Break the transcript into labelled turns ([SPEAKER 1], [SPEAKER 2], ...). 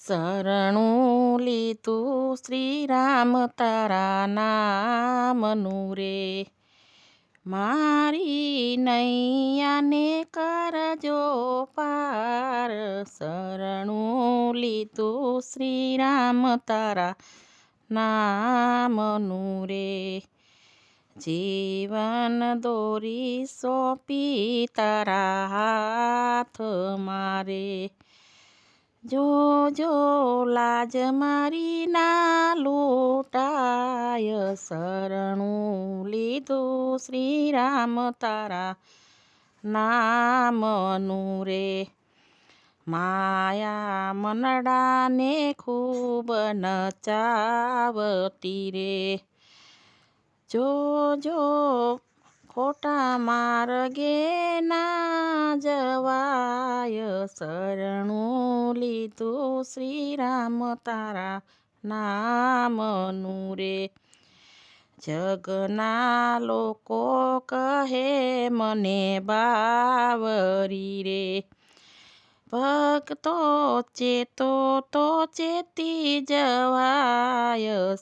[SPEAKER 1] શરણું લીધું શ્રીરામ તારા નામનું રે, મારી નૈયાને કરજો પાર. શરણું લીધું શ્રીરામ તારા નામનું રે, જીવન દોરી સોંપી તારા હાથ મારે. જોજો લાજ મારી ના લૂંટાય, શરણું લીધું શ્રીરામ તારા નામનું રે. માયા મનડાને ખૂબ નચાવતી રે, જોજો ખોટા માર્ગે ના જવાય. શરણું લીધું શ્રીરામ તારા નામનું રે, જગના લોકો કહે મને બાવરી રે, ભક્તો ચેતો તો ચેતી જવાય.